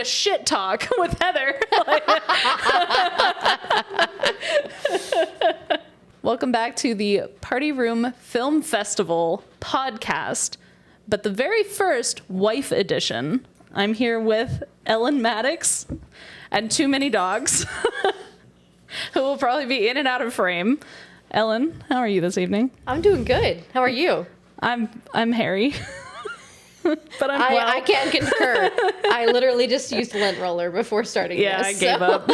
shit talk with Heather. Welcome back to the Party Room Film Festival podcast, but the very first wife edition. I'm here with Ellen Maddox and too many dogs who will probably be in and out of frame. Ellen, how are you this evening? I'm doing good. How are you? I'm hairy. But I can concur. I literally just used lint roller before starting this. I gave up.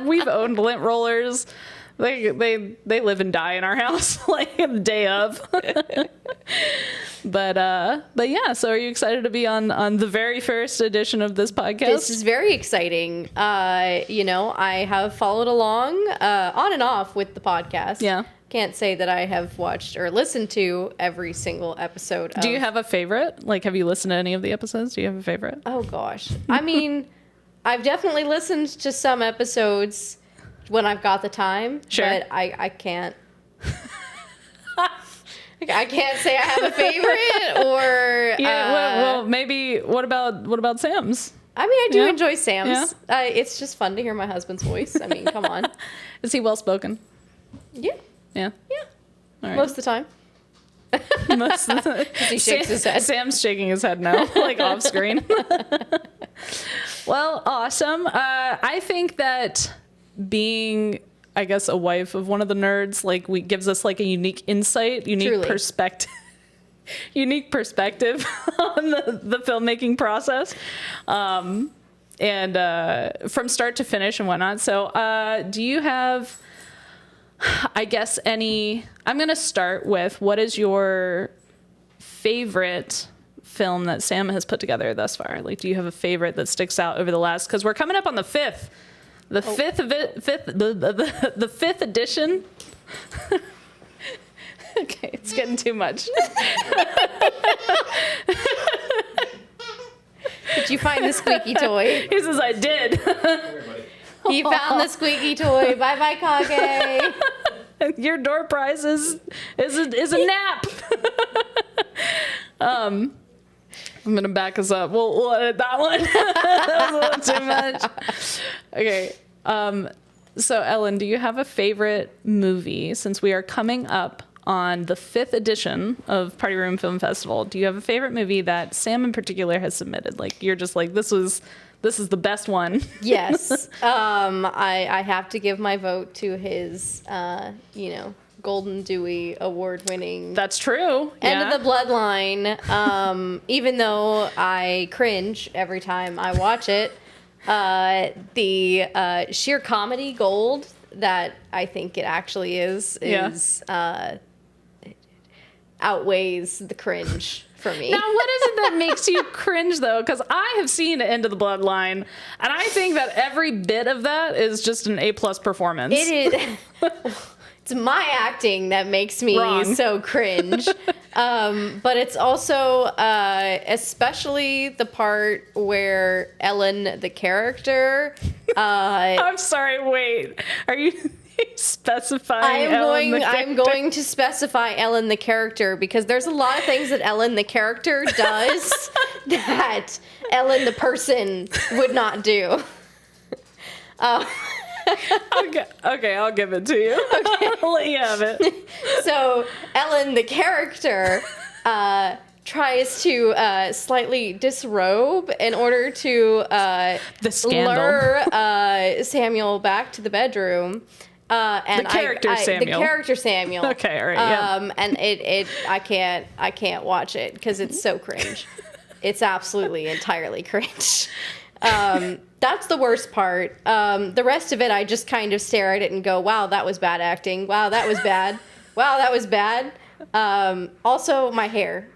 We've owned lint rollers. They live and die in our house the day of. But yeah, so are you excited to be on the very first edition of this podcast? This is very exciting. I have followed along on and off with the podcast. Yeah. Can't say that I have watched or listened to every single episode. Do you have a favorite? Have you listened to any of the episodes? Do you have a favorite? Oh, gosh. I mean, I've definitely listened to some episodes when I've got the time. Sure. But I can't. I can't say I have a favorite or... Yeah, well, maybe... What about Sam's? I mean, I do enjoy Sam's. Yeah. It's just fun to hear my husband's voice. I mean, come on. Is he well-spoken? Yeah. Yeah? Yeah. All right. Most of the time. Most of the time. He shakes his head. Sam's shaking his head now, off screen. Well, awesome. I think that being, I guess, a wife of one of the nerds, gives us a unique insight, unique perspective. Unique perspective on the filmmaking process. And from start to finish and whatnot. So do you have... I guess I'm going to start with, what is your favorite film that Sam has put together thus far? Do you have a favorite that sticks out over the last, because we're coming up on the fifth edition. Okay, it's getting too much. Did you find the squeaky toy? He says, I did. He found the squeaky toy. Bye-bye, Kage. Your door prize is a nap. I'm going to back us up. We'll edit that one. That was a little too much. Okay. So, Ellen, do you have a favorite movie, since we are coming up on the 5th edition of Party Room Film Festival? Do you have a favorite movie that Sam in particular has submitted? You're just this is the best one. Yes. I have to give my vote to his, Golden Dewey award-winning... That's true. End of the Bloodline. Even though I cringe every time I watch it, the sheer comedy gold that I think it actually is outweighs the cringe for me. Now, what is it that makes you cringe, though? Because I have seen End of the Bloodline, and I think that every bit of that is just an A+ performance. It is. It's my acting that makes me so cringe. But it's also especially the part where Ellen, the character... I'm sorry, wait. Are you... specifying I'm going to specify Ellen the character, because there's a lot of things that Ellen the character does that Ellen the person would not do. Okay, I'll give it to you. Okay. I'll let you have it. So Ellen the character tries to slightly disrobe in order to lure Samuel back to the bedroom. And the character Samuel. The character Samuel. Okay, all right. Yeah. And I can't watch it because it's so cringe. It's absolutely entirely cringe. That's the worst part. The rest of it, I just kind of stare at it and go, "Wow, that was bad acting. Wow, that was bad. Wow, that was bad." Also, my hair.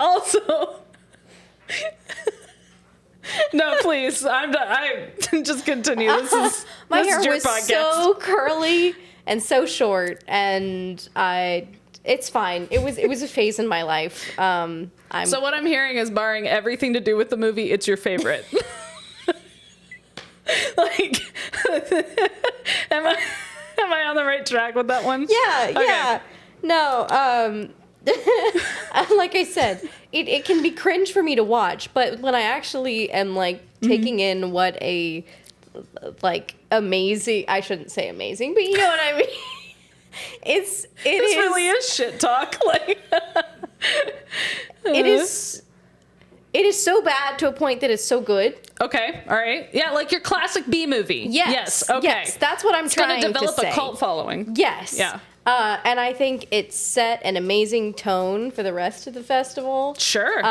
Also. No, please. I'm done. I just continue. My hair is your was podcast. So curly and so short, and it's fine. It was a phase in my life. So what I'm hearing is, barring everything to do with the movie, it's your favorite. Am I on the right track with that one? Yeah, okay. yeah. No, like I said, it can be cringe for me to watch, but when I actually am like taking in what a like amazing, I shouldn't say amazing, but you know what I mean. This really is shit talk. Like it is so bad to a point that it's so good. Okay, all right. Yeah, like your classic B movie. Yes. Okay. Yes, that's what I'm trying to say. It's going to develop a cult following. Yes. Yeah. And I think it set an amazing tone for the rest of the festival. Sure.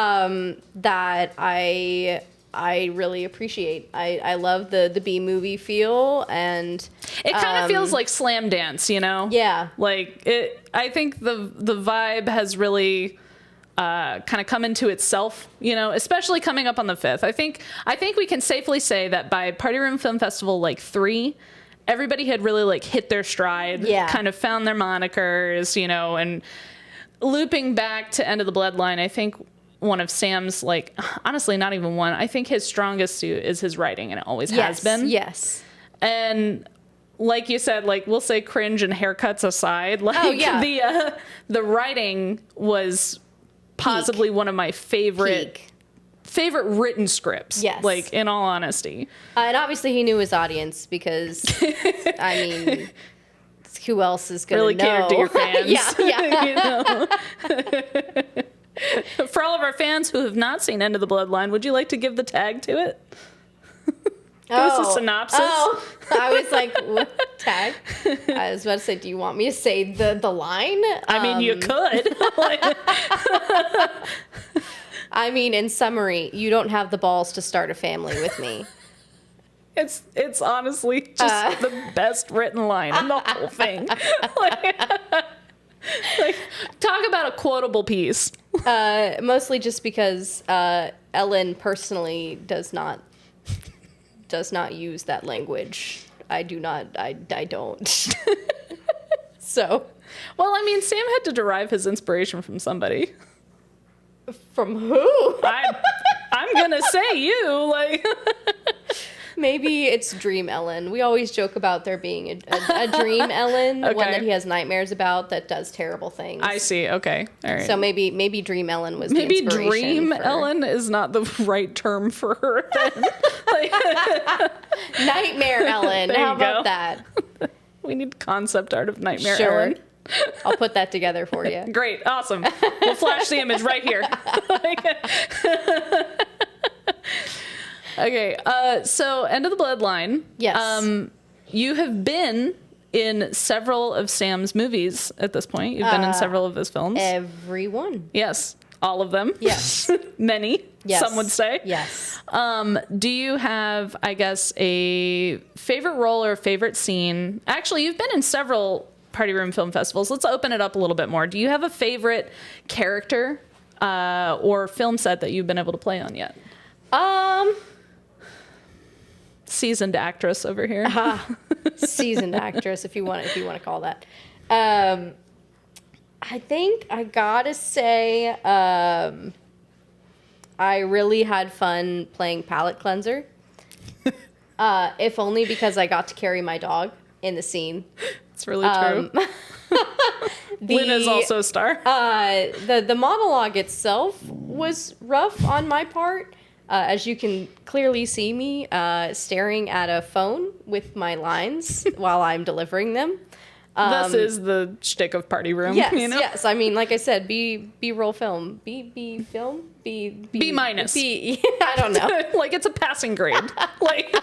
That I really appreciate. I love the B movie feel, and it kind of feels like Slam Dance, you know? Yeah. Like it. I think the vibe has really kind of come into itself, you know, especially coming up on the 5th. I think we can safely say that by Party Room Film Festival like 3, everybody had really like hit their stride, kind of found their monikers, you know, and looping back to End of the Bloodline, I think one of Sam's, like, honestly, not even one, I think his strongest suit is his writing, and it always has been. Yes. And like you said, like, we'll say cringe and haircuts aside, like the writing was possibly one of my favorite written scripts. Yes. Like, in all honesty. And obviously he knew his audience because, I mean, who else is going to know? Really catered to your fans. Yeah. You know? For all of our fans who have not seen End of the Bloodline, would you like to give the tag to it? Give us a synopsis. Oh, I was like, what tag? I was about to say, do you want me to say the line? I mean, you could. I mean, in summary, you don't have the balls to start a family with me. It's honestly just the best written line in the whole thing. Like, talk about a quotable piece. Mostly just because Ellen personally does not use that language. I don't. So. Well, I mean, Sam had to derive his inspiration from somebody. From who? I'm gonna say you. Like, maybe it's Dream Ellen. We always joke about there being a Dream Ellen, one that he has nightmares about that does terrible things. I see. Okay, all right. So maybe Dream Ellen was maybe the inspiration. Dream Ellen is not the right term for her. Then. Like, Nightmare Ellen. How about that? We need concept art of Nightmare Sure. Ellen. I'll put that together for you. Great. Awesome. We'll flash the image right here. Okay. So End of the Bloodline. Yes. You have been in several of Sam's movies at this point. You've been in several of his films. Everyone. Yes. All of them. Yes. Many. Yes. Some would say. Yes. Do you have, I guess, a favorite role or favorite scene? Actually, you've been in several Party Room Film Festivals. Let's open it up a little bit more. Do you have a favorite character or film set that you've been able to play on yet? Seasoned actress over here. Seasoned actress, if you want to call that. I think I gotta say, I really had fun playing Palate Cleanser. If only because I got to carry my dog in the scene. It's really true. Lynn is also a star. The monologue itself was rough on my part. As you can clearly see me staring at a phone with my lines while I'm delivering them. This is the shtick of Party Room. Yes, you know? yes. I mean, like I said, B-roll film. B film? B minus. I don't know. Like, it's a passing grade. Like,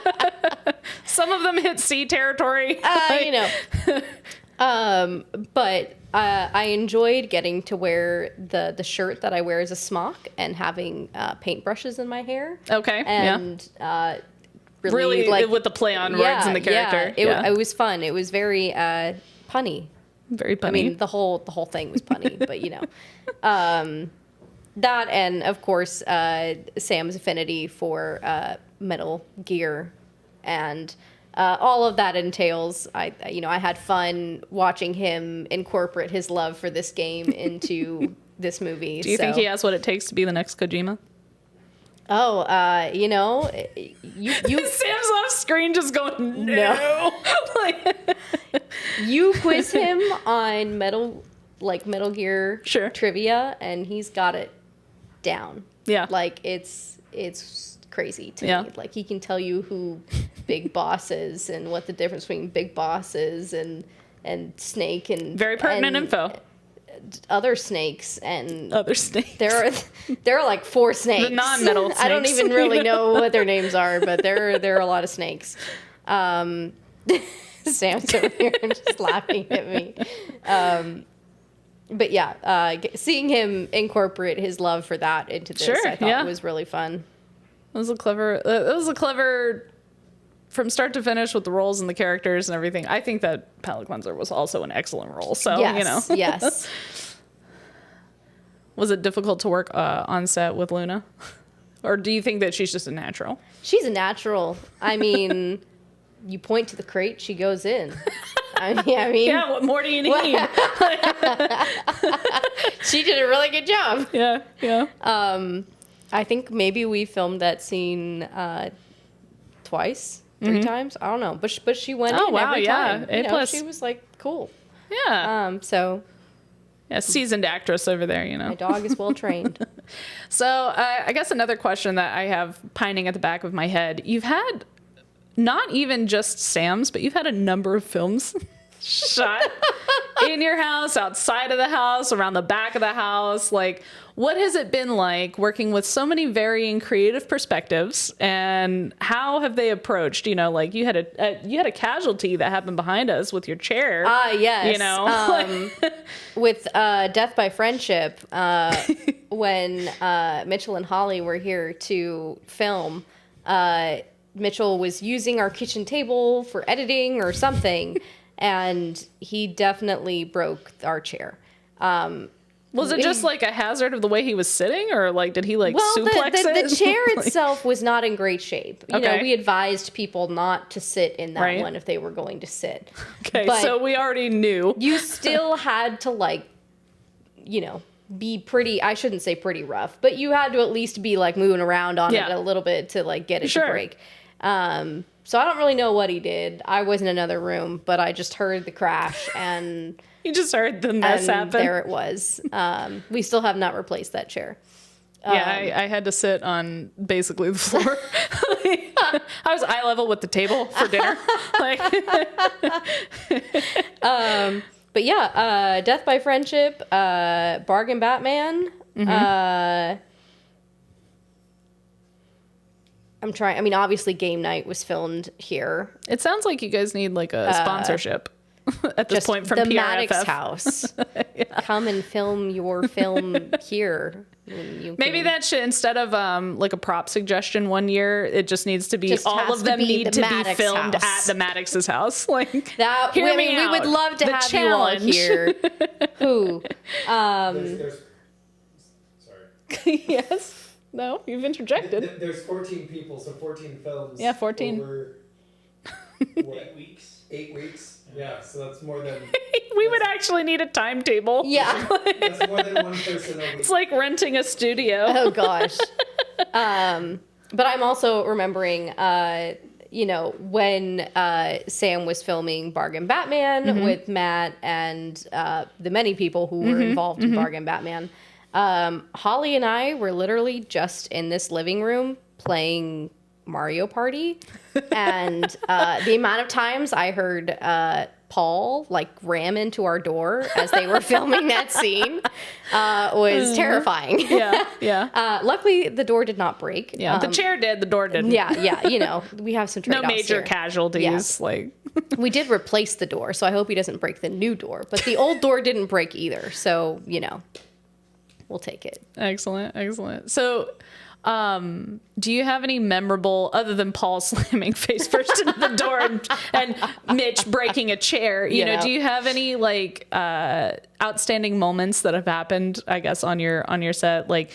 some of them hit C territory. You know. But I enjoyed getting to wear the shirt that I wear as a smock and having paintbrushes in my hair. Okay. And really like, with the play on words in the character. It was fun. It was very punny. Very punny. I mean, the whole thing was punny, but you know, that and of course Sam's affinity for Metal Gear, and all of that entails. I had fun watching him incorporate his love for this game into this movie. Do you think he has what it takes to be the next Kojima? Oh, you Sam's off screen just going no. You quiz him on Metal like Metal Gear Sure. trivia, and he's got it down. Yeah. Like it's crazy to Yeah. me. Like he can tell you who Big Boss is and what the difference between Big Boss is and Snake and Very pertinent info. Other snakes and Other snakes. there are like 4 snakes. The non-metal I don't snakes. even really know what their names are, but there are a lot of snakes. Sam's over here just laughing at me. But yeah, seeing him incorporate his love for that into this, Sure, I thought yeah. was really fun. It was a clever from start to finish with the roles and the characters and everything. I think that Palate Cleanser was also an excellent role. So, Yes, yes. Was it difficult to work on set with Luna? Or do you think that she's just a natural? She's a natural. I mean, you point to the crate, she goes in. I mean, Yeah, what more do you need? she did a really good job. Yeah. I think maybe we filmed that scene twice, 3 times. I don't know, but she went in wow, every yeah. time. A+. She was like cool. Yeah. So Yeah, seasoned actress over there, my dog is well trained. So I guess another question that I have pining at the back of my head, you've had not even just Sam's, but you've had a number of films shot in your house, outside of the house, around the back of the house. Like, what has it been like working with so many varying creative perspectives, and how have they approached? Like you had a casualty that happened behind us with your chair. Yes. With Death by Friendship, when Mitchell and Holly were here to film, Mitchell was using our kitchen table for editing or something, and he definitely broke our chair. Was it just like a hazard of the way he was sitting, or like did he suplex it? The chair itself was not in great shape. We advised people not to sit in that one if they were going to sit. Okay, but so we already knew. You still had to be pretty, I shouldn't say pretty rough, but you had to at least be like moving around on it a little bit to like get it to break. So I don't really know what he did. I was in another room, but I just heard the crash and you just heard the mess happen. There it was. We still have not replaced that chair. I had to sit on basically the floor. I was eye level with the table for dinner. But yeah, Death by Friendship, Bargain Batman. Obviously Game Night was filmed here. It sounds like you guys need like a sponsorship at this point from the PRFF. Maddox House. Come and film your film here. Maybe that should, instead of like a prop suggestion one year, it just needs to be all of them need to be filmed at the Maddox's house. Like that. We would love to have you all here. Who? There's sorry. Yes. No, you've interjected. There's 14 people, so 14 films. Yeah, 14. Over 8 weeks. 8 weeks. Yeah, so that's more than. We would actually need a timetable. Yeah. That's more than one person a week. It's like renting a studio. Oh gosh. But I'm also remembering, when Sam was filming Bargain Batman with Matt and the many people who were involved in Bargain Batman. Holly and I were literally just in this living room playing Mario Party, and the amount of times I heard Paul like ram into our door as they were filming that scene was terrifying. Yeah. Luckily, the door did not break. Yeah. The chair did. The door didn't. Yeah. We have some trade-offs No major here. casualties. Yeah. Like we did replace the door, so I hope he doesn't break the new door. But the old door didn't break either, so we'll take it. Excellent. So, do you have any memorable, other than Paul slamming face first into the door and Mitch breaking a chair, do you have any like outstanding moments that have happened, I guess, on your set? Like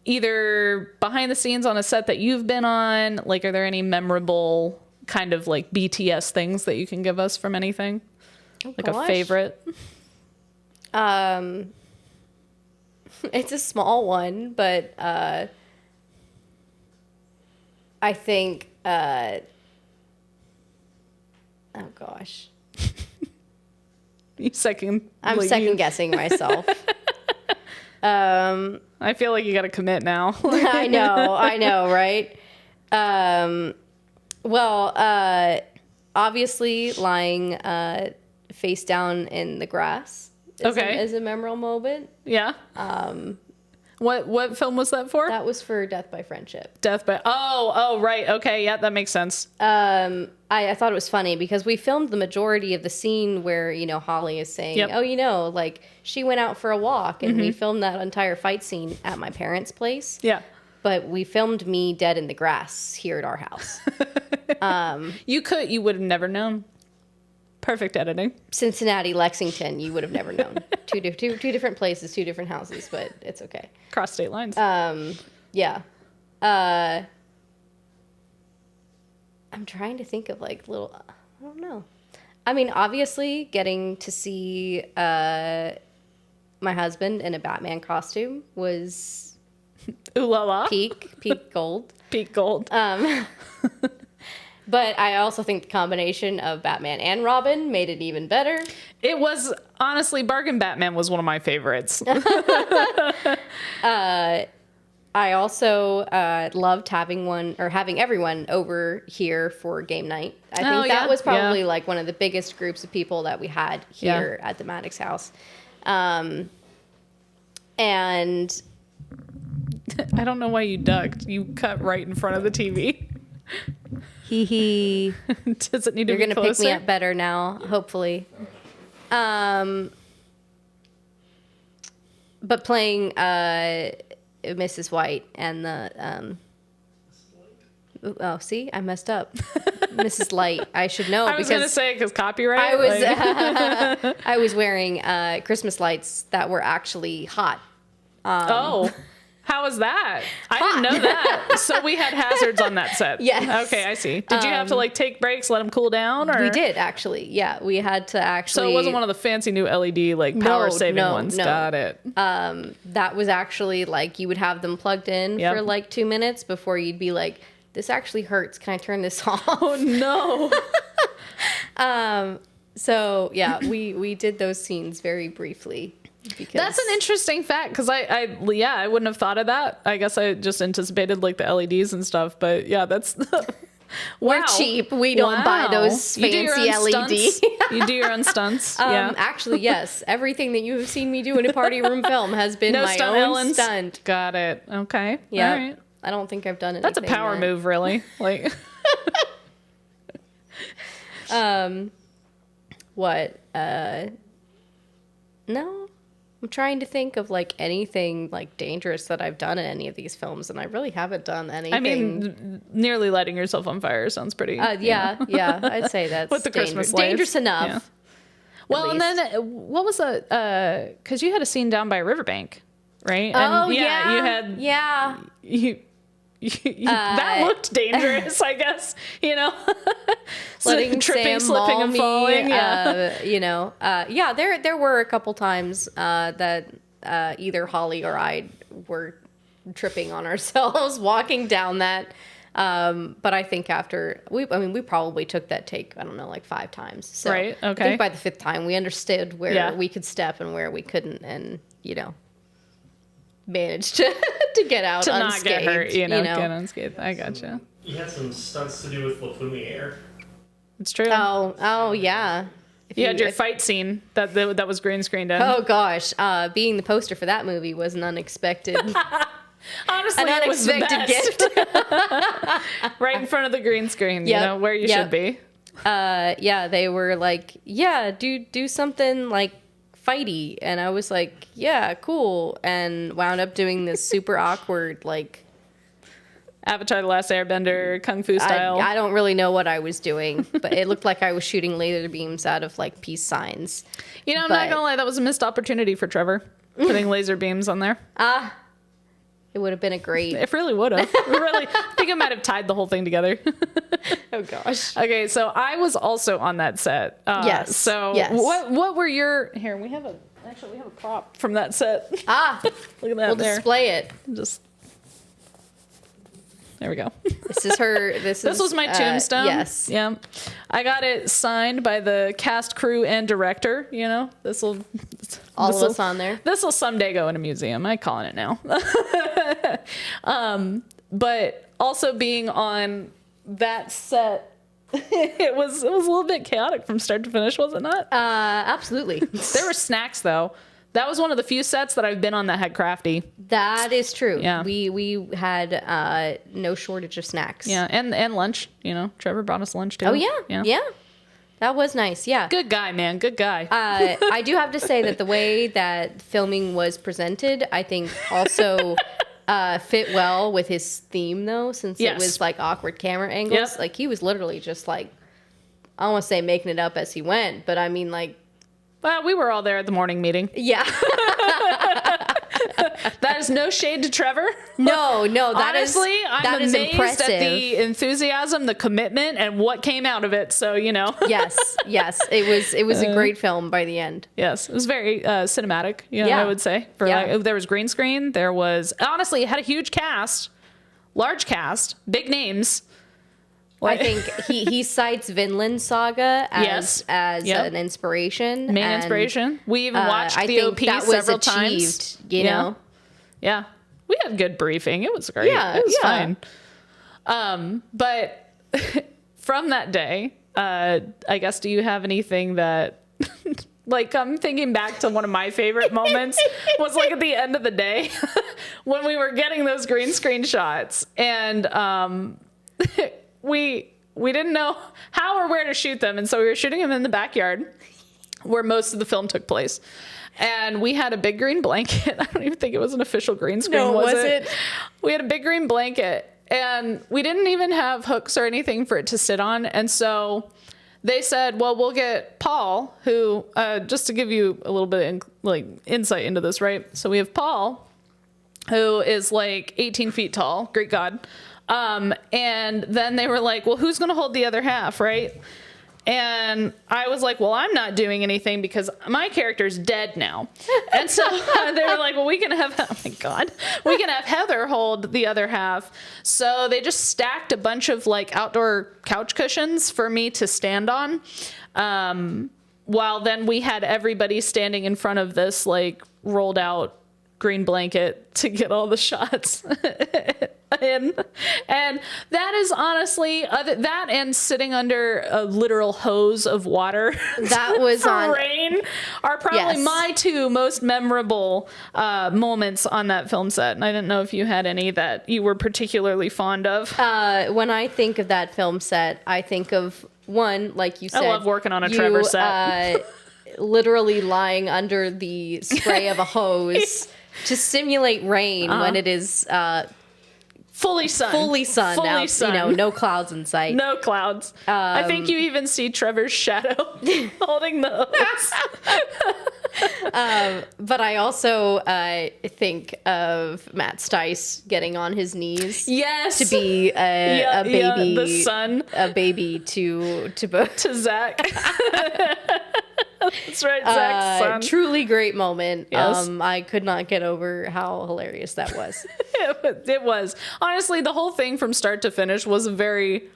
either behind the scenes on a set that you've been on, like, are there any memorable kind of like BTS things that you can give us from anything? A favorite? It's a small one, but I think oh gosh. I'm second guessing myself. I feel like you got to commit now. I know, right? Well, obviously lying face down in the grass is a memorable moment. Yeah. What film was that for? That was for Death by Friendship. Oh, right. Okay, yeah, that makes sense. I thought it was funny because we filmed the majority of the scene where, Holly is saying, like she went out for a walk, and we filmed that entire fight scene at my parents' place. Yeah. But we filmed me dead in the grass here at our house. You would have never known. Perfect editing. Cincinnati, Lexington, you would have never known. Two different places, two different houses, but it's okay. Cross state lines. Yeah. I'm trying to think of like little, I don't know. I mean, obviously getting to see my husband in a Batman costume was ooh la la. Peak gold. Peak gold. But I also think the combination of Batman and Robin made it even better. It was, honestly, Bargain Batman was one of my favorites. I also loved having everyone over here for game night. I think that was probably like one of the biggest groups of people that we had here at the Maddox house. And I don't know why you ducked. You cut right in front of the TV. Hee. Does it need to be closer? You're going to pick me up better now, hopefully. But playing Mrs. White and the oh, see, I messed up. Mrs. Light. I should know. I was going to say because copyright. I was wearing Christmas lights that were actually hot. How was that? I didn't know that. So we had hazards on that set. Yes. Okay, I see. Did you have to like take breaks, let them cool down? Or? We did actually. Yeah, we had to actually. So it wasn't one of the fancy new LED like power saving ones. No. Got it. That was actually like you would have them plugged in for like 2 minutes before you'd be like, this actually hurts. Can I turn this off? Oh no. So yeah, we did those scenes very briefly. Because that's an interesting fact because I wouldn't have thought of that. I guess I just anticipated like the LEDs and stuff, but yeah, that's we're cheap. We don't buy those fancy LEDs. You do your own stunts. Yeah. Actually, yes. Everything that you have seen me do in a party room film has been my own stunt. Got it. Okay. Yeah. All right. I don't think I've done it. That's a power move, really. Like. What? No. I'm trying to think of like anything like dangerous that I've done in any of these films, and I really haven't done anything. I mean, nearly lighting yourself on fire sounds pretty. Yeah, I'd say that's with the Christmas lights. Dangerous enough. Yeah. Well, and then what was because you had a scene down by a riverbank, right? And, you had that looked dangerous, I guess. Letting tripping, Sam slipping, maul and falling. There were a couple times that either Holly or I were tripping on ourselves walking down that. But I think after we probably took that take, I don't know, like 5 times. So right. Okay. I think by the 5th time we understood where we could step and where we couldn't, and managed to get out to unscathed, not get hurt. Get unscathed. I gotcha. You had some stunts to do with La Plumiere. It's true. Oh yeah. You had your fight scene that was green screened in. Oh gosh, being the poster for that movie was an unexpected. Honestly, an unexpected gift. Right in front of the green screen, where you should be. They were like, do something like fighty, and I was like, yeah, cool, and wound up doing this super awkward like Avatar: The Last Airbender kung fu style. I don't really know what I was doing, but it looked like I was shooting laser beams out of like peace signs. I'm not gonna lie, that was a missed opportunity for Trevor, putting laser beams on there. It would have been a great. It really would have. Really, I think I might have tied the whole thing together. Oh gosh. Okay, so I was also on that set. Yes. So yes. What were your? Here we have a prop from that set. Look at that. We'll display it. There we go. This was my tombstone. Yes. Yeah. I got it signed by the cast, crew, and director. You know, All of us on there. This will someday go in a museum. I'm calling it now. But also being on that set, it was a little bit chaotic from start to finish, was it not? Absolutely. There were snacks though. That was one of the few sets that I've been on that had crafty. That is true. Yeah. We had no shortage of snacks. Yeah, and lunch. You know, Trevor brought us lunch too. Oh yeah. That was nice. Yeah. Good guy, man. Good guy. I do have to say that the way that filming was presented, I think also fit well with his theme though, since it was like awkward camera angles. Yep. Like he was literally just like, I don't want to say making it up as he went, but I mean like. Well, we were all there at the morning meeting. Yeah. That is no shade to Trevor. No, Honestly, I'm amazed impressive. at the enthusiasm, the commitment, and what came out of it. So, you know. Yes. It was a great film by the end. Yes, it was very cinematic, you know, Yeah. I would say. There was green screen. There was, honestly, it had a huge cast, large cast, big names. I think he cites Vinland Saga as an inspiration. Main inspiration. We even watched I the think OP that several was times. achieved, you know? Yeah. We had good briefing. It was great. Yeah, it was yeah. fine. But from that day, I guess, do you have anything that... Like, I'm thinking back to one of my favorite moments was like at the end of the day when we were getting those green screen shots and we didn't know how or where to shoot them. And so we were shooting them in the backyard where most of the film took place. And we had a big green blanket. I don't even think it was an official green screen, No, was was it? it? We had a big green blanket and we didn't even have hooks or anything for it to sit on. And so they said, well, we'll get Paul, who, just to give you a little bit of insight into this, right? So we have Paul, who is like 18 feet tall, Greek god. And then they were like, well, who's going to hold the other half, right? And I was like, well, I'm not doing anything because my character's dead now. And so they were like, well, we can have, oh my God, we can have Heather hold the other half. So they just stacked a bunch of like outdoor couch cushions for me to stand on. While then we had everybody standing in front of this like rolled out green blanket to get all the shots in. And that is honestly that and sitting under a literal hose of water That was for on rain are probably my two most memorable moments on that film set. And I didn't know if you had any that you were particularly fond of. When I think of that film set, I think of one, like you said. I love working on a Trevor set. Literally lying under the spray of a hose to simulate rain when it is fully sun. You know, no clouds in sight. No clouds. I think you even see Trevor's shadow holding the hose. But I also think of Matt Stice getting on his knees. Yes. To be a baby. The son. A baby to both. To Zach. That's right, Zach's son. Truly great moment. Yes. I could not get over how hilarious that was. It was. Honestly, the whole thing from start to finish was a very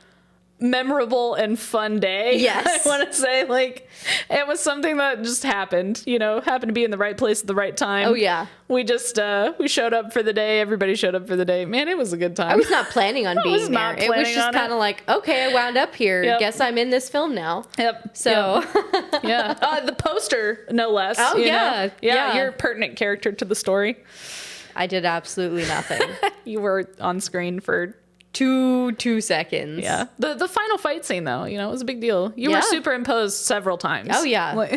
memorable and fun day. Yes. I want to say, like, it was something that just happened, you know, happened to be in the right place at the right time. Oh, yeah. We just, we showed up for the day. Everybody showed up for the day. Man, it was a good time. I was not planning on being there. It was just kind of like, okay, I wound up here. Yep. Guess I'm in this film now. Yep. So, Yeah. The poster, no less. Oh, you yeah. know? Yeah. Yeah. You're a pertinent character to the story. I did absolutely nothing. You were on screen for 2 seconds. Yeah. The final fight scene, though, you know, it was a big deal. You were superimposed several times. Oh, yeah.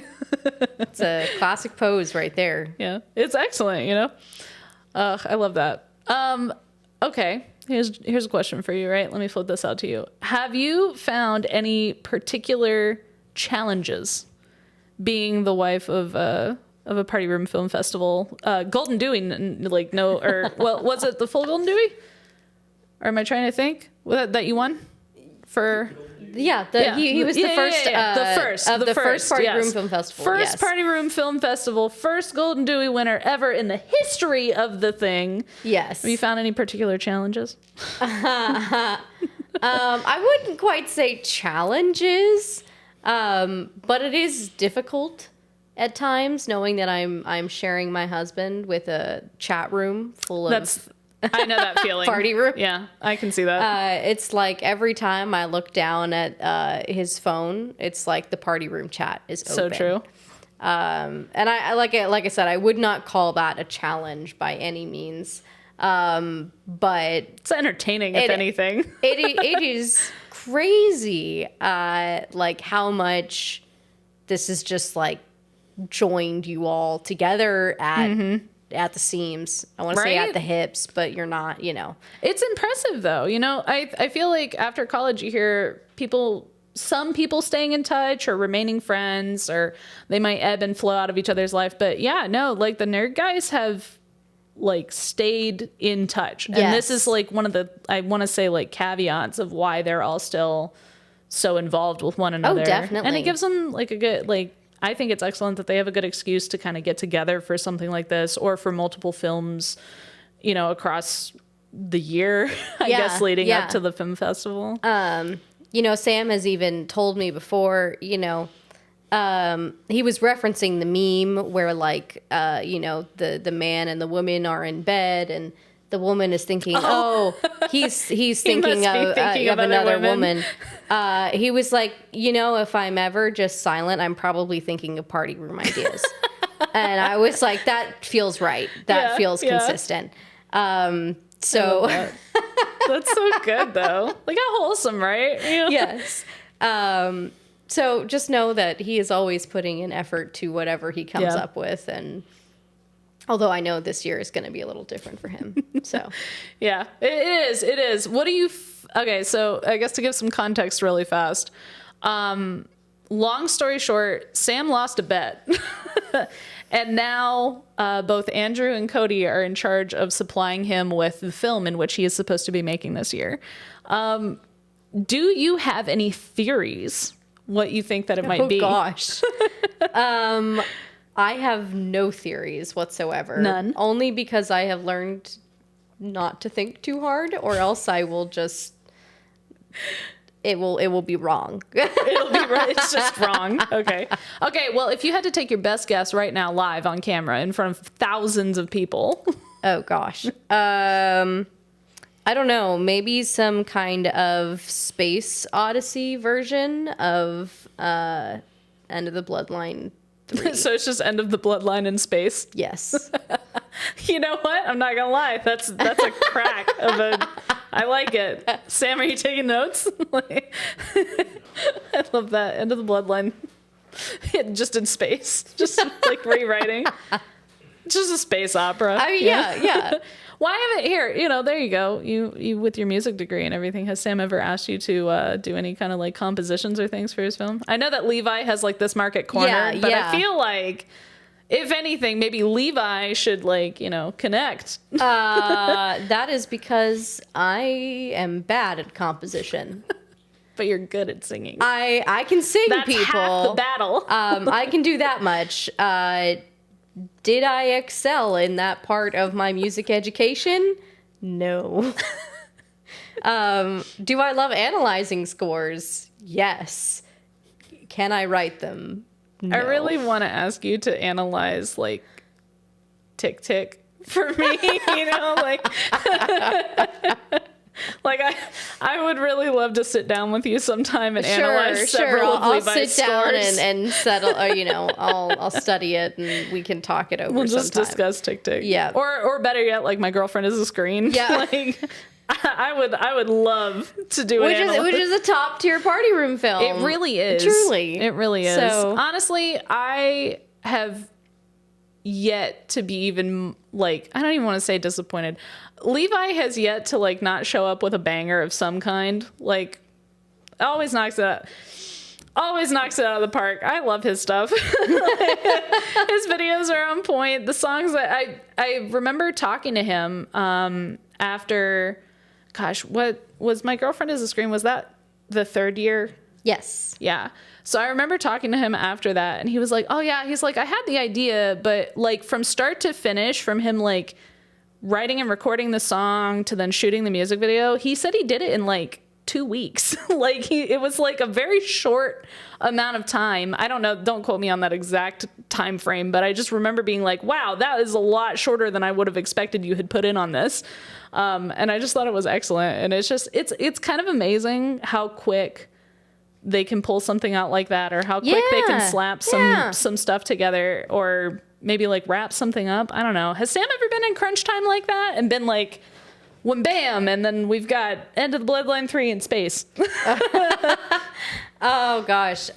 It's a classic pose right there. Yeah. It's excellent, you know? I love that. Okay. Here's a question for you, right? Let me flip this out to you. Have you found any particular challenges being the wife of a Party Room Film Festival? Golden Dewey, like, no, or, well, was it the full Golden Dewey? Or am I trying to think that you won? for. Yeah, he was the first of the first Party Room Film Festival. First Party Room Film Festival, first Golden Dewey winner ever in the history of the thing. Yes. Have you found any particular challenges? I wouldn't quite say challenges, but it is difficult at times knowing that I'm sharing my husband with a chat room full of. I know that feeling. Party room. Yeah, I can see that. It's like every time I look down at his phone, it's like the party room chat is open. So true. And I like I said, I would not call that a challenge by any means. But it's entertaining, if anything. it is crazy, like how much this is just like joined you all together at the seams. I want to say at the hips, but you're not, It's impressive though. I feel like after college you hear some people staying in touch or remaining friends, or they might ebb and flow out of each other's life. But yeah, no, like the nerd guys have like stayed in touch. And this is like one of the, I want to say like caveats of why they're all still so involved with one another. Oh, definitely. And it gives them like a good, like, I think it's excellent that they have a good excuse to kind of get together for something like this, or for multiple films, across the year, I guess, leading up to the film festival. Sam has even told me before, he was referencing the meme where like, the man and the woman are in bed and the woman is thinking, he's thinking of another woman. He was like, if I'm ever just silent, I'm probably thinking of party room ideas. And I was like, that feels right. That feels consistent. So that's so good though. Like how wholesome, right? Yes. So just know that he is always putting in effort to whatever he comes up with. And although I know this year is going to be a little different for him. So yeah, it is. What do you, okay. So I guess to give some context really fast, long story short, Sam lost a bet and now, both Andrew and Cody are in charge of supplying him with the film in which he is supposed to be making this year. Do you have any theories what you think that it might be? Oh gosh. I have no theories whatsoever. None. Only because I have learned not to think too hard, or else I will just it will be wrong. It'll be right. It's just wrong. Okay. Well, if you had to take your best guess right now, live on camera in front of thousands of people. Oh gosh. I don't know. Maybe some kind of Space Odyssey version of End of the Bloodline 3. So it's just End of the Bloodline in space. Yes. You know what? I'm not gonna lie. That's a crack of a. I like it. Sam, are you taking notes? I love that. End of the Bloodline. Just in space. Just like rewriting. Just a space opera. I mean, yeah. Why haven't here? There you go. You with your music degree and everything. Has Sam ever asked you to do any kind of like compositions or things for his film? I know that Levi has like this market cornered, but I feel like if anything, maybe Levi should like connect. That is because I am bad at composition. But you're good at singing. I can sing. That's people. Half the battle. I can do that much. Did I excel in that part of my music education? No. Do I love analyzing scores? Yes. Can I write them? No. I really want to ask you to analyze like Tick Tick for me, like like I would really love to sit down with you sometime and analyze several of Levi's I'll sit down scores. and settle, I'll study it and we can talk it over. We'll just sometime. discuss Tick Tick. Yeah. Or better yet, like My Girlfriend is a Screen. Yeah. Like I would love to do which is a top tier party room film. It really is. Truly. It really is. So, honestly, I have yet to be even like, I don't even want to say disappointed. Levi has yet to like not show up with a banger of some kind. Like always knocks it out of the park. I love his stuff. His videos are on point. The songs that I remember talking to him after, gosh, what was My Girlfriend is a Scream? Was that the third year. Yes. Yeah. So I remember talking to him after that, and he was like, oh yeah, he's like, I had the idea, but like from start to finish, from him like writing and recording the song to then shooting the music video, he said he did it in like 2 weeks. Like it was like a very short amount of time. I don't know, don't quote me on that exact time frame, but I just remember being like, wow, that is a lot shorter than I would have expected you had put in on this. And I just thought it was excellent. And it's just, it's kind of amazing how quick they can pull something out like that, or how quick they can slap some stuff together, or maybe like wrap something up. I don't know. Has Sam ever been in crunch time like that and been like, when bam, and then we've got End of the Bloodline 3 in space? Oh gosh.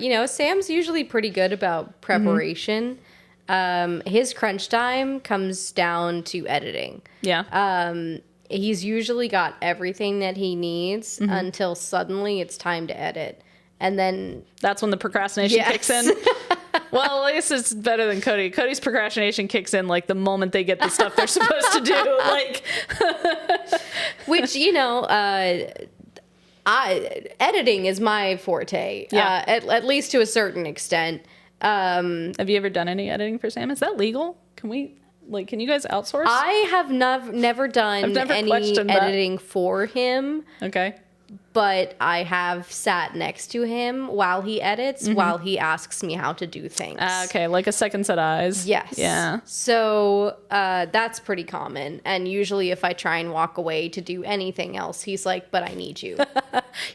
You know, Sam's usually pretty good about preparation. His crunch time comes down to editing. Yeah. He's usually got everything that he needs until suddenly it's time to edit. And then that's when the procrastination kicks in. Well, at least it's better than Cody. Cody's procrastination kicks in like the moment they get the stuff they're supposed to do. Like, which, you know, editing is my forte. Yeah. At least to a certain extent. Have you ever done any editing for Sam? Is that legal? Can you guys outsource? I have never done any editing for him. Okay. But I have sat next to him while he edits, while he asks me how to do things. Okay, like a second set of eyes. Yes. Yeah. So that's pretty common. And usually if I try and walk away to do anything else, he's like, but I need you.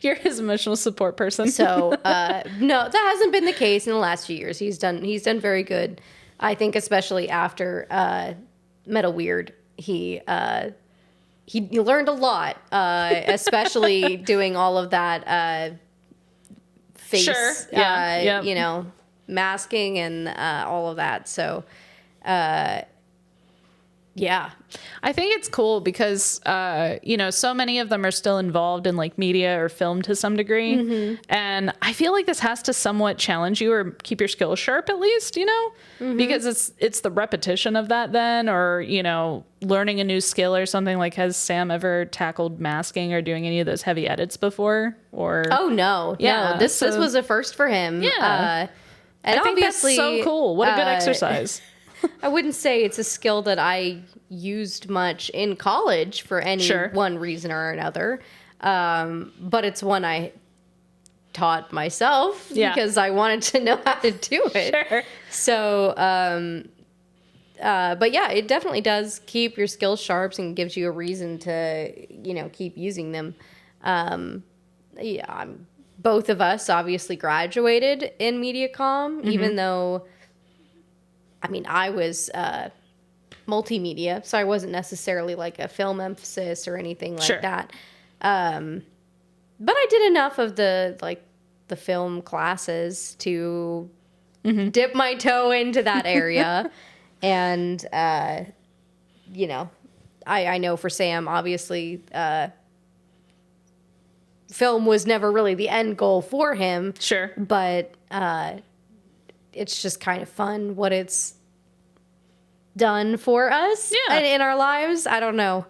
You're his emotional support person. So no, that hasn't been the case in the last few years. He's done very good. I think especially after Metal Weird, he learned a lot, especially doing all of that face, you know, masking and all of that. So, yeah. I think it's cool because, you know, so many of them are still involved in like media or film to some degree. And I feel like this has to somewhat challenge you or keep your skills sharp at least, you know, because it's the repetition of that then, or, you know, learning a new skill or something. Like, has Sam ever tackled masking or doing any of those heavy edits before? Or oh no, no, this was a first for him. Yeah. And I think obviously, that's so cool. What a good exercise. I wouldn't say it's a skill that I used much in college for any one reason or another. But it's one I taught myself because I wanted to know how to do it. Sure. So, but yeah, it definitely does keep your skills sharp and gives you a reason to, you know, keep using them. Both of us obviously graduated in MediaComm, even though, I mean, I was multimedia, so I wasn't necessarily like a film emphasis or anything like that. But I did enough of the film classes to dip my toe into that area. And, you know, I know for Sam, obviously, film was never really the end goal for him. Sure. But it's just kind of fun what it's done for us in our lives. I don't know.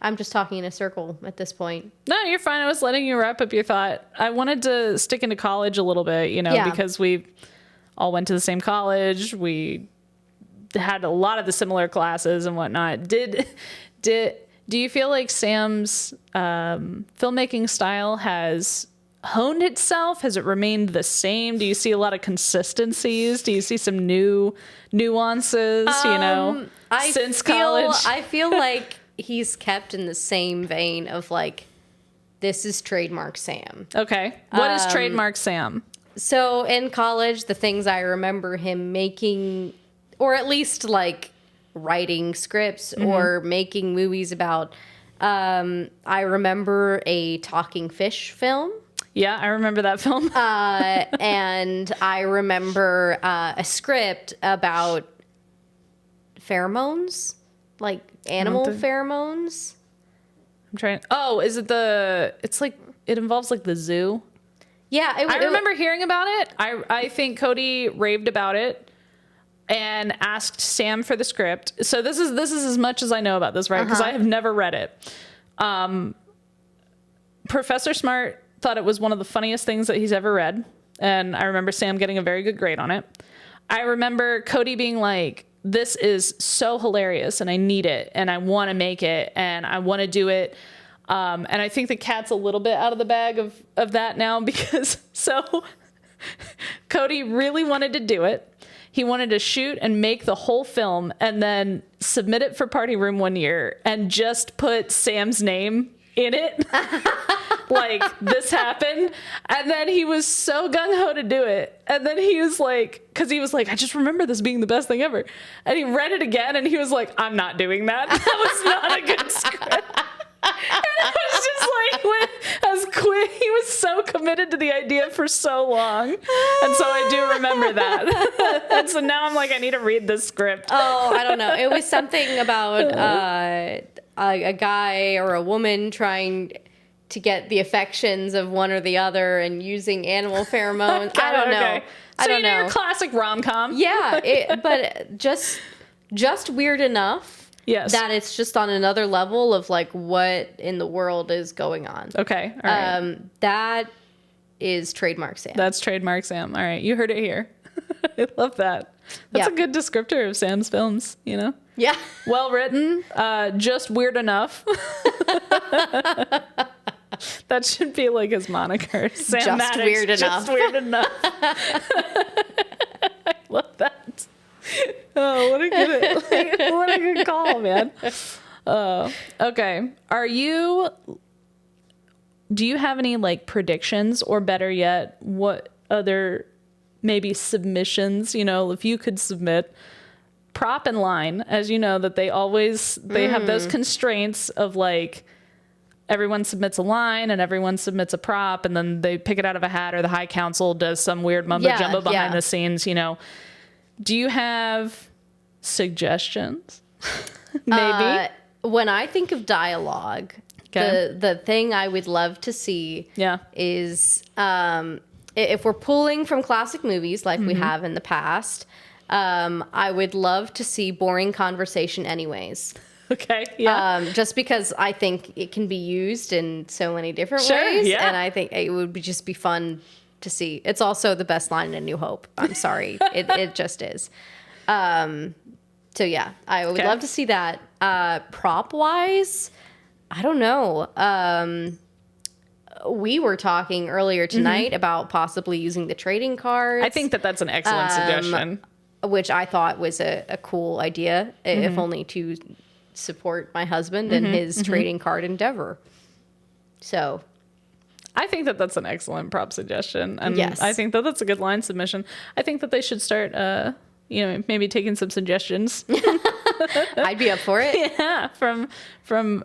I'm just talking in a circle at this point. No, you're fine. I was letting you wrap up your thought. I wanted to stick into college a little bit, you know, because we all went to the same college. We had a lot of the similar classes and whatnot. Do you feel like Sam's filmmaking style has honed itself? Has it remained the same? Do you see a lot of consistencies? Do you see some new nuances, you know, since college? I feel like he's kept in the same vein of like, this is trademark Sam. Okay. What is trademark Sam? So in college, the things I remember him making, or at least like writing scripts or making movies about, I remember a talking fish film. Yeah, I remember that film. And I remember a script about pheromones, like animal pheromones. I'm trying. Oh, is it it's like, it involves like the zoo. Yeah. I remember hearing about it. I think Cody raved about it and asked Sam for the script. So this is as much as I know about this, right? Because I have never read it. Professor Smart thought it was one of the funniest things that he's ever read. And I remember Sam getting a very good grade on it. I remember Cody being like, this is so hilarious and I need it and I want to make it and I want to do it. And I think the cat's a little bit out of the bag of that now because so Cody really wanted to do it. He wanted to shoot and make the whole film and then submit it for Party Room one year and just put Sam's name in it. Like, this happened. And then he was so gung-ho to do it. And then he was like, because he was like, I just remember this being the best thing ever. And he read it again and he was like, I'm not doing that. That was not a good script. And it was just like, he was so committed to the idea for so long. And so I do remember that. And so now I'm like, I need to read this script. Oh, I don't know. It was something about a guy or a woman trying to get the affections of one or the other and using animal pheromones. I don't know. Okay. I don't know. Your classic rom-com. Yeah, but just weird enough. Yes. That it's just on another level of like what in the world is going on. Okay. All right. That is trademark Sam. That's trademark Sam. All right. You heard it here. I love that. That's Yep. a good descriptor of Sam's films, you know? Yeah. Well written, just weird enough. That should be like his moniker. Sam Just Maddox, weird enough. Just weird enough. I love that. Oh, what a good call, man. Okay. Do you have any like predictions or better yet, what other maybe submissions, you know, if you could submit prop and line, as you know, that they have those constraints of like, everyone submits a line and everyone submits a prop and then they pick it out of a hat or the high council does some weird mumbo jumbo behind the scenes, you know. Do you have suggestions? Maybe. When I think of dialogue, the thing I would love to see is if we're pulling from classic movies like we have in the past, I would love to see boring conversation anyways. Okay. Yeah. Just because I think it can be used in so many different ways. Yeah. And I think it would just be fun to see. It's also the best line in A New Hope. I'm sorry. It just is. So yeah, I would love to see that. Prop wise, I don't know. We were talking earlier tonight about possibly using the trading cards. I think that's an excellent suggestion. Which I thought was a cool idea, if only to support my husband and his trading card endeavor. So I think that's an excellent prop suggestion. And yes. I think that's a good line submission. I think that they should start, maybe taking some suggestions. I'd be up for it. Yeah, from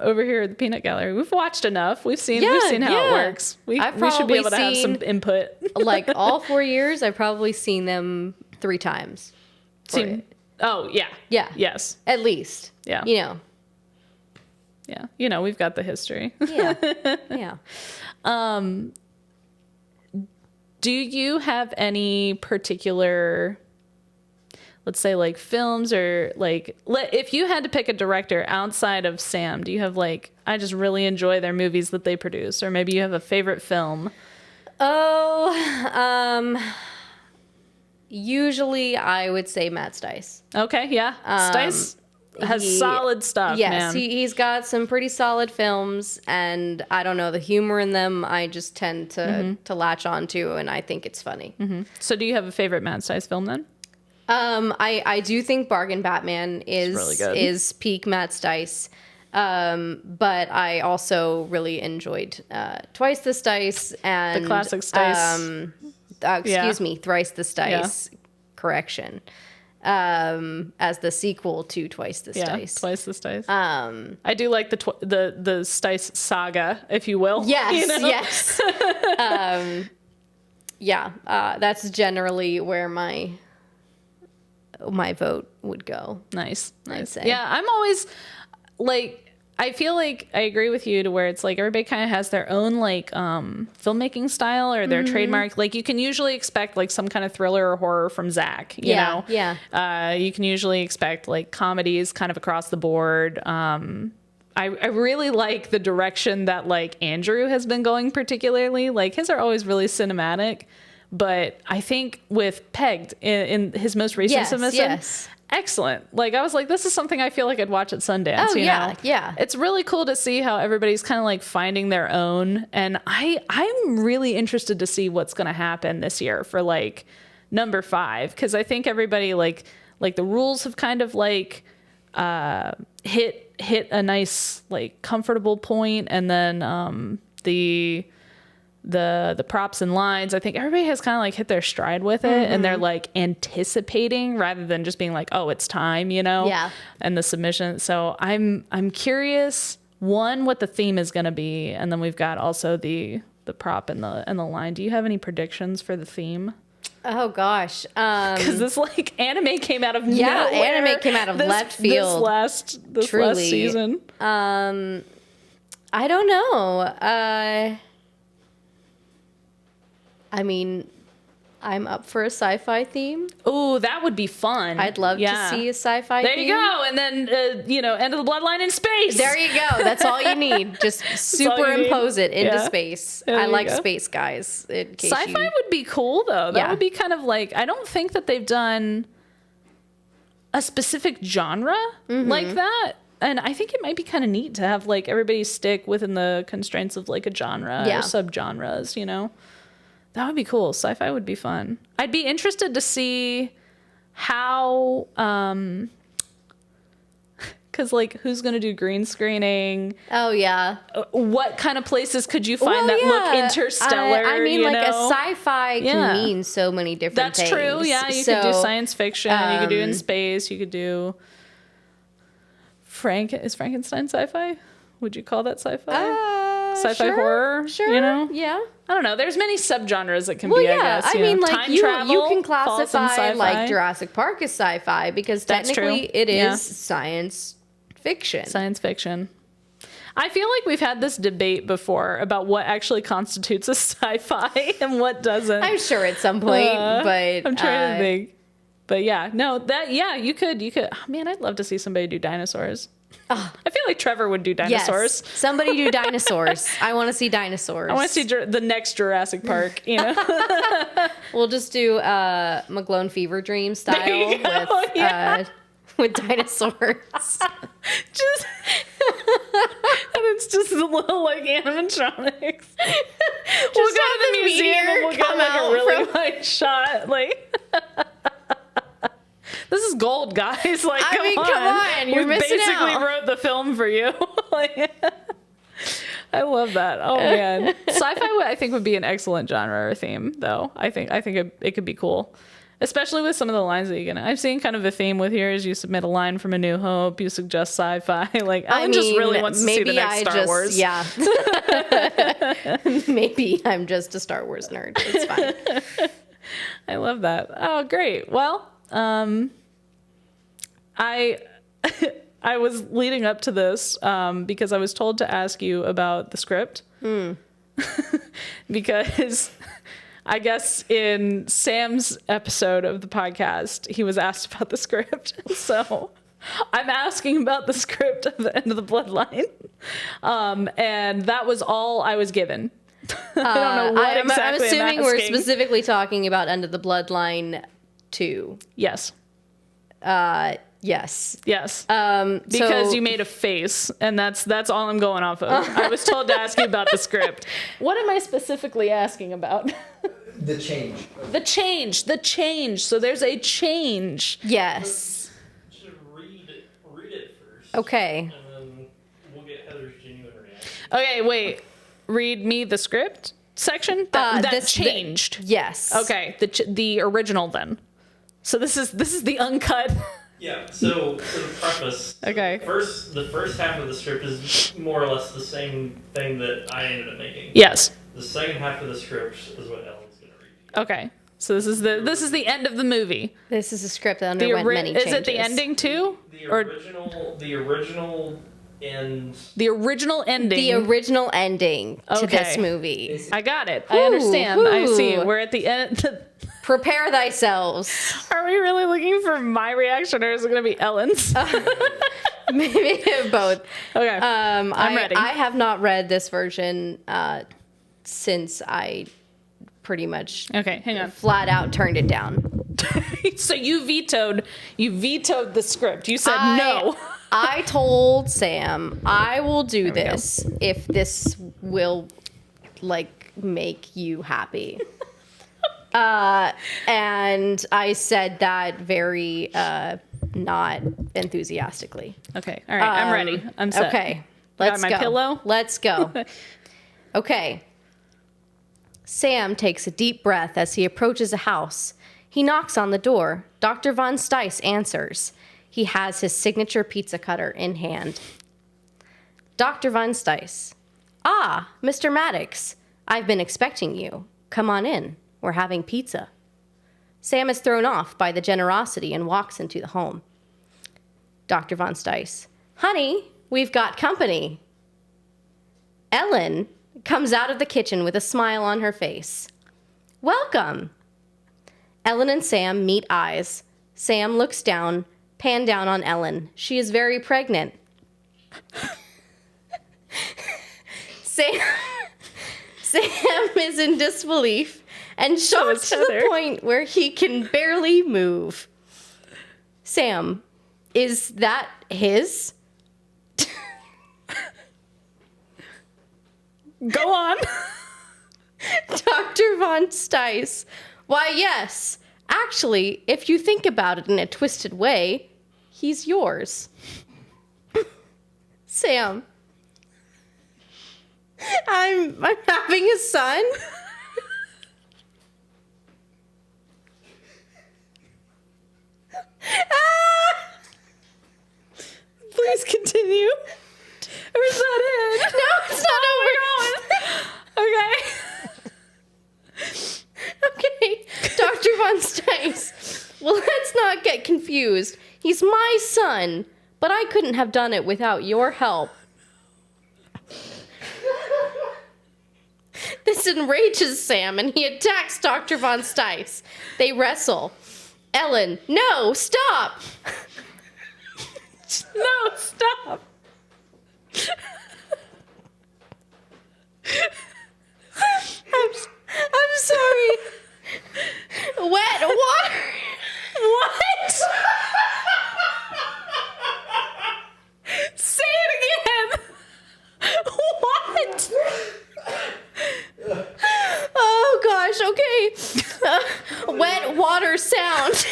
over here at the Peanut Gallery. We've watched enough. We've seen how it works. We should be able to have some input. Like all 4 years, I've probably seen them 3 times. Oh, yeah. Yeah. Yes. At least. Yeah. You know. Yeah. You know, we've got the history. Yeah. Yeah. Do you have any particular, let's say, like films or like, if you had to pick a director outside of Sam, do you have like, I just really enjoy their movies that they produce, or maybe you have a favorite film? Usually I would say Matt Stice. Okay, yeah. Stice has solid stuff, yes, man. He's got some pretty solid films, and I don't know, the humor in them I just tend to latch onto, and I think it's funny. So do you have a favorite Matt Stice film then? I do think Bargain Batman really good. is peak Matt Stice. But I also really enjoyed Twice the Stice and The classic Stice. Excuse me, Thrice the Stice. Correction. As the sequel to Twice the Stice. Twice the Stice. I do like the Stice saga, if you will. Yes, you know? Yes. That's generally where my vote would go. Nice. I'd say. Yeah, I'm always like, I feel like I agree with you to where it's like everybody kind of has their own like filmmaking style or their trademark. Like you can usually expect like some kind of thriller or horror from Zach, you know? Yeah. You can usually expect like comedies kind of across the board. I really like the direction that like Andrew has been going, particularly. Like his are always really cinematic, but I think with Pegged in his most recent submission, excellent. Like I was like, this is something I feel like I'd watch at Sundance. Oh, you yeah, know? yeah. It's really cool to see how everybody's kind of like finding their own, and I'm really interested to see what's going to happen this year for like number 5, because I think everybody like the rules have kind of like hit a nice like comfortable point, and then the props and lines, I think everybody has kind of like hit their stride with it, and they're like anticipating rather than just being like, oh, it's time, you know? Yeah. And the submission. So I'm curious, one, what the theme is going to be, and then we've got also the prop and the line. Do you have any predictions for the theme? Oh gosh, Because this like anime came out of yeah, nowhere. anime came out of left field. This last season. I don't know. I mean, I'm up for a sci-fi theme. Oh, that would be fun. I'd love to see a sci-fi There theme. you go. And then, End of the Bloodline in space. There you go. That's all you need. Just superimpose it into space. I like space guys. Sci-fi would be cool, though. That would be kind of like, I don't think that they've done a specific genre like that. And I think it might be kind of neat to have like everybody stick within the constraints of like a genre or subgenres, you know? That would be cool. Sci-fi would be fun. I'd be interested to see how, because like who's going to do green screening? Oh yeah. What kind of places could you find that look interstellar? I mean, like know? a sci-fi can mean so many different things. That's true. Yeah, you could do science fiction. You could do in space. You could do Is Frankenstein sci-fi? Would you call that sci-fi? Sci-fi horror? Sure. You know? Yeah. I don't know. There's many subgenres that can be, I guess. I mean, like time travel, you can falls in classify sci-fi. like Jurassic Park as sci-fi because That's technically true. it is science fiction. Science fiction. I feel like we've had this debate before about what actually constitutes a sci-fi and what doesn't. I'm sure at some point, but I'm trying to think. But yeah, no, you could. Oh, man, I'd love to see somebody do dinosaurs. I feel like Trevor would do dinosaurs. Yes, somebody do dinosaurs. I want to see dinosaurs. I want to see the next Jurassic Park, you know? We'll just do McGlone Fever Dream style with dinosaurs. Just and it's just the little like animatronics. We'll go to the museum and we'll get like a really wide shot. Like this is gold, guys. Like, come on. You're missing basically out. wrote the film for you. Like, I love that. Oh man, sci-fi I think would be an excellent genre or theme, though. I think it could be cool, especially with some of the lines that you can. I've seen kind of a theme with here is you submit a line from A New Hope, you suggest sci-fi. Like Ellen just really wants to see the next Star Wars. Yeah. Maybe I'm just a Star Wars nerd. It's fine. I love that. Oh, great. Well, I was leading up to this because I was told to ask you about the script. Because I guess in Sam's episode of the podcast, he was asked about the script. So I'm asking about the script of the End of the Bloodline. And that was all I was given. I don't know what exactly I'm assuming we're asking. specifically talking about End of the Bloodline 2. Yes. Yes. Yes. Because you made a face, and that's all I'm going off of. I was told to ask you about the script. What am I specifically asking about? The change. The change. So there's a change. Yes. Just read it first. Okay. And then we'll get Heather's genuine reaction. Okay, wait. Read me the script section that changed. Yes. Okay, the original then. So this is the uncut. Yeah, so for the preface, Okay. The first half of the script is more or less the same thing that I ended up making. Yes. The second half of the script is what Ellen's going to read. Okay. So this is the end of the movie. This is a script that underwent many changes. Is it the ending too? The original end. The original ending. The original ending to Okay. this movie. I got it. I understand. I see. We're at the end. Prepare thyself. Are we really looking for my reaction, or is it going to be Ellen's? Maybe both. Okay. I'm ready. I have not read this version since I pretty much Okay, hang on. flat out turned it down. So you vetoed the script. You said no. I told Sam I will do this if this will make you happy. And I said that very not enthusiastically. Okay. All right. I'm ready. I'm set. Okay. Got my pillow? Let's go. Okay. Sam takes a deep breath as he approaches a house. He knocks on the door. Dr. Von Stice answers. He has his signature pizza cutter in hand. Dr. Von Stice. Ah, Mr. Maddox. I've been expecting you. Come on in. We're having pizza. Sam is thrown off by the generosity and walks into the home. Dr. Von Stice. Honey, we've got company. Ellen comes out of the kitchen with a smile on her face. Welcome. Ellen and Sam meet eyes. Sam looks down, pan down on Ellen. She is very pregnant. Sam is in disbelief and shocked to the point where he can barely move. Sam, is that his? Go on. Dr. Von Stice. Why, yes. Actually, if you think about it in a twisted way, he's yours. Sam. I'm having a son? Please continue. Or is that it? No, it's not over. Okay. Okay, Dr. Von Stice. Well, let's not get confused. He's my son, but I couldn't have done it without your help. This enrages Sam, and he attacks Dr. Von Stice. They wrestle. Ellen, no, stop! No, stop. I'm sorry. Wet water. What? Say it again. What? Oh gosh, okay. Wet water sound.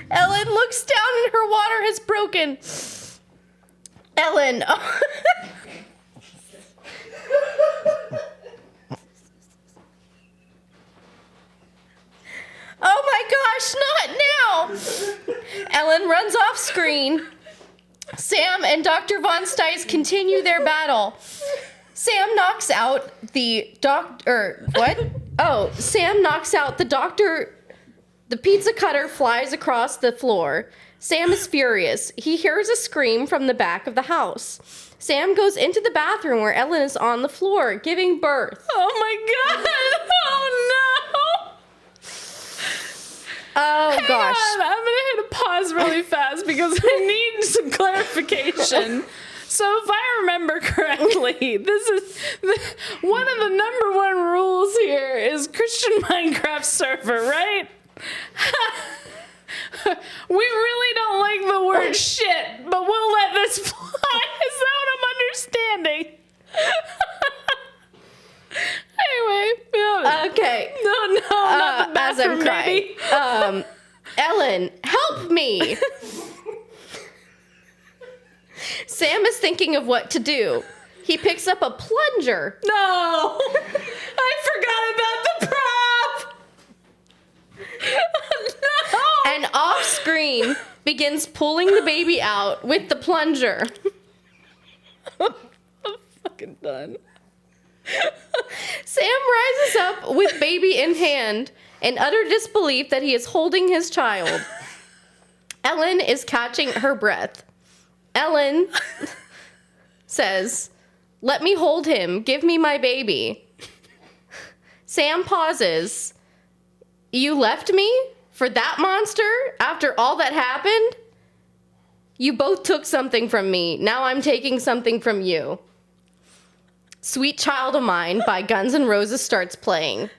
Ellen looks down and her water has broken. Ellen. Oh my gosh, not now! Ellen runs off screen. Sam and Dr. Von Stice continue their battle. Sam knocks out the doctor. What? Oh, Sam knocks out the doctor. The pizza cutter flies across the floor. Sam is furious. He hears a scream from the back of the house. Sam goes into the bathroom where Ellen is on the floor, giving birth. Oh my god! Oh no! Oh gosh. Hang on, I'm gonna hit a pause really fast because I need some clarification. So if I remember correctly, this is one of the number one rules here is Christian Minecraft server, right? We really don't like the word shit, but we'll let this fly. Is that what I'm understanding? Anyway, yeah. Okay. No, not the bathroom, as I'm crying. baby. Ellen, help me. Sam is thinking of what to do. He picks up a plunger. No! I forgot about the prop! No! And off screen begins pulling the baby out with the plunger. I'm fucking done. Sam rises up with baby in hand in utter disbelief that he is holding his child. Ellen is catching her breath. Ellen says, "Let me hold him. Give me my baby." Sam pauses. "You left me? for that monster, after all that happened, you both took something from me. Now I'm taking something from you. Sweet Child of Mine by Guns N' Roses starts playing.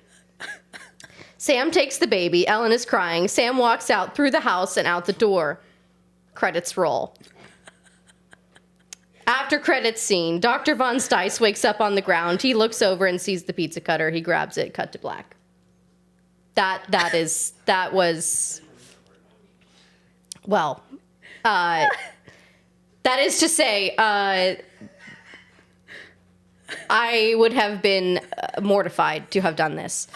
Sam takes the baby. Ellen is crying. Sam walks out through the house and out the door. Credits roll. After credits scene, Dr. Von Stice wakes up on the ground. He looks over and sees the pizza cutter. He grabs it. Cut to black. That was, well, that is to say, I would have been mortified to have done this.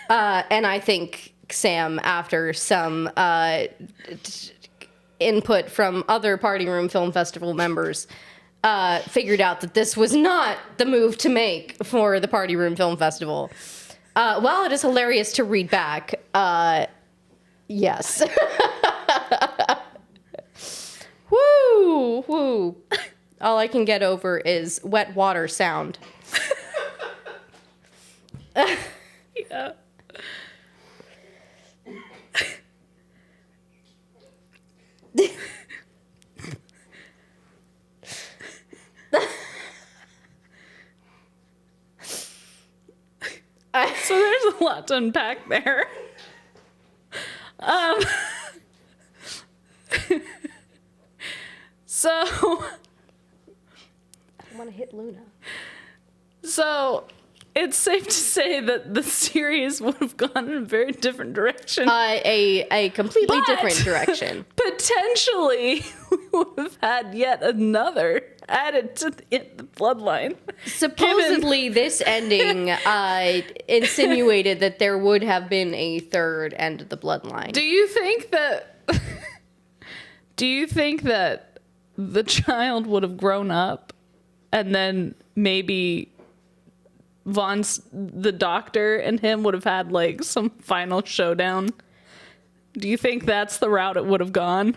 And I think Sam, after some input from other Party Room Film Festival members, figured out that this was not the move to make for the Party Room Film Festival. While it is hilarious to read back, yes. Woo, woo. All I can get over is wet water sound. Yeah. So there's a lot to unpack there. So I want to hit Luna. So it's safe to say that the series would have gone in a very different direction. A completely But- different direction. Potentially, we would have had yet another added to the bloodline. Supposedly, this ending insinuated that there would have been a third end of the bloodline. Do you think that? Do you think that the child would have grown up, and then maybe the doctor and him would have had like some final showdown? Do you think that's the route it would have gone?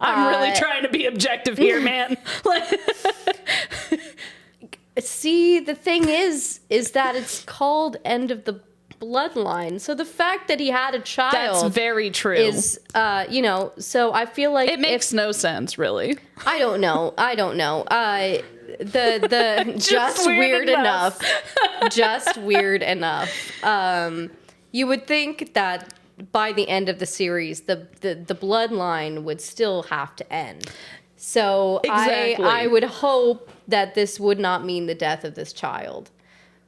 I'm really trying to be objective here, man. See, the thing is that it's called End of the Bloodline. So the fact that he had a child That's very true. is, so I feel like It makes no sense, really. I don't know. The just weird enough. Just weird enough. You would think that by the end of the series, the bloodline would still have to end. So Exactly. I would hope that this would not mean the death of this child.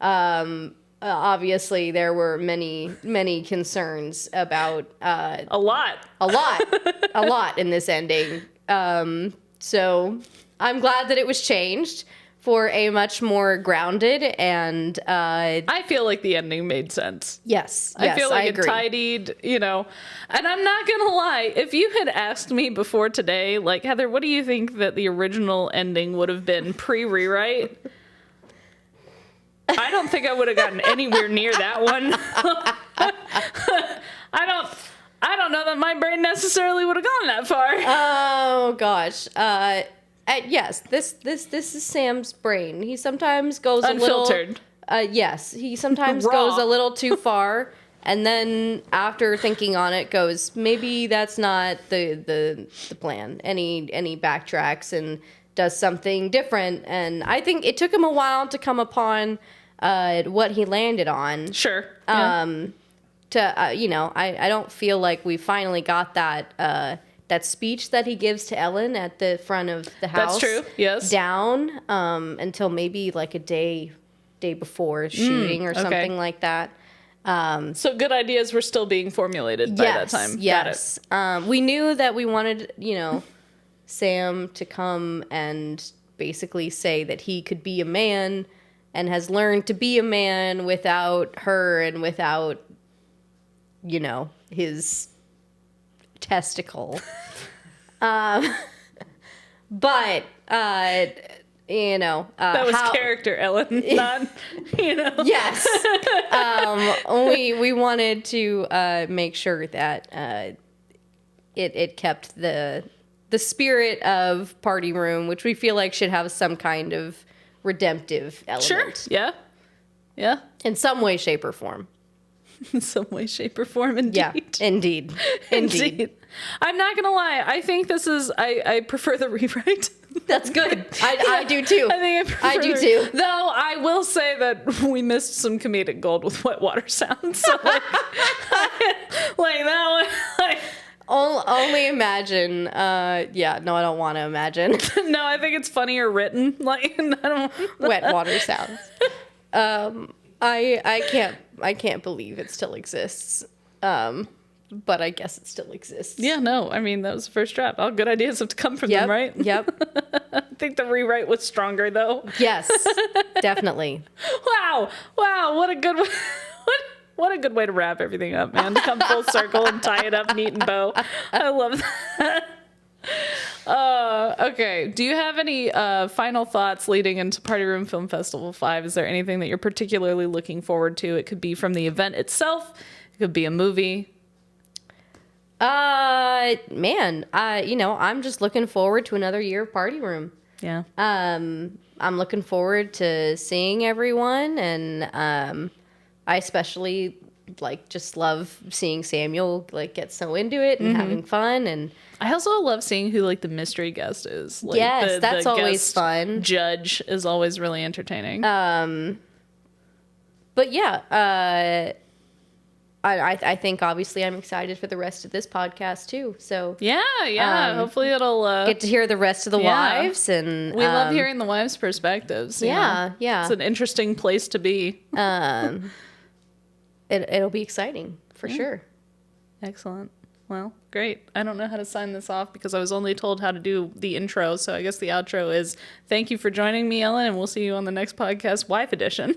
Obviously, there were many concerns about A lot. a lot in this ending. So I'm glad that it was changed for a much more grounded and I feel like the ending made sense. yes, I feel like it agree. tidied, and I'm not gonna lie, if you had asked me before today, like, Heather, what do you think that the original ending would have been pre-rewrite? I don't think I would have gotten anywhere near that one. I don't know that my brain necessarily would have gone that far. Oh gosh. Yes, this is Sam's brain. He sometimes goes Unfiltered. a little. Yes, he sometimes Raw. goes a little too far, and then after thinking on it, goes maybe that's not the plan. And he backtracks and does something different. And I think it took him a while to come upon what he landed on. Sure. Yeah. I don't feel like we finally got that speech that he gives to Ellen at the front of the house. That's true. Yes. Down until maybe like a day before shooting or okay. something like that. So good ideas were still being formulated by that time. Yes. We knew that we wanted, Sam to come and basically say that he could be a man and has learned to be a man without her and without, his testicle. But, That was character, Ellen, not, Yes. We wanted to make sure that it kept the spirit of Party Room, which we feel like should have some kind of redemptive element. Sure. Yeah. Yeah. In some way, shape, or form. in some way, shape, or form. Indeed. Yeah, indeed. I'm not gonna lie. I think this is. I prefer the rewrite. That's good. I do too. I think I prefer I do too. Though I will say that we missed some comedic gold with wet water sounds. So like that one. Like, only imagine. Yeah, no, I don't want to imagine. no, I think it's funnier written. Like I don't. Wet water sounds. I can't believe it still exists. But I guess it still exists. Yeah, no, I mean, that was the first draft. All good ideas have to come from them, right? Yep. I think the rewrite was stronger, though. Yes, definitely. Wow, what a good what a good way to wrap everything up, man. To come full circle and tie it up neat and bow. I love that. Okay, do you have any final thoughts leading into Party Room Film Festival 5? Is there anything that you're particularly looking forward to? It could be from the event itself. It could be a movie. Man, I'm just looking forward to another year of Party Room. Yeah. I'm looking forward to seeing everyone, and I especially just love seeing Samuel get so into it and having fun. And I also love seeing who the mystery guest is. Yes, that's always guest fun. Judge is always really entertaining. But yeah, I think obviously I'm excited for the rest of this podcast too. So yeah. Hopefully it'll get to hear the rest of the wives, and we love hearing the wives' perspectives. Yeah. It's an interesting place to be. It'll be exciting for sure. Excellent. Well, great. I don't know how to sign this off because I was only told how to do the intro. So I guess the outro is thank you for joining me, Ellen, and we'll see you on the next podcast, Wife Edition.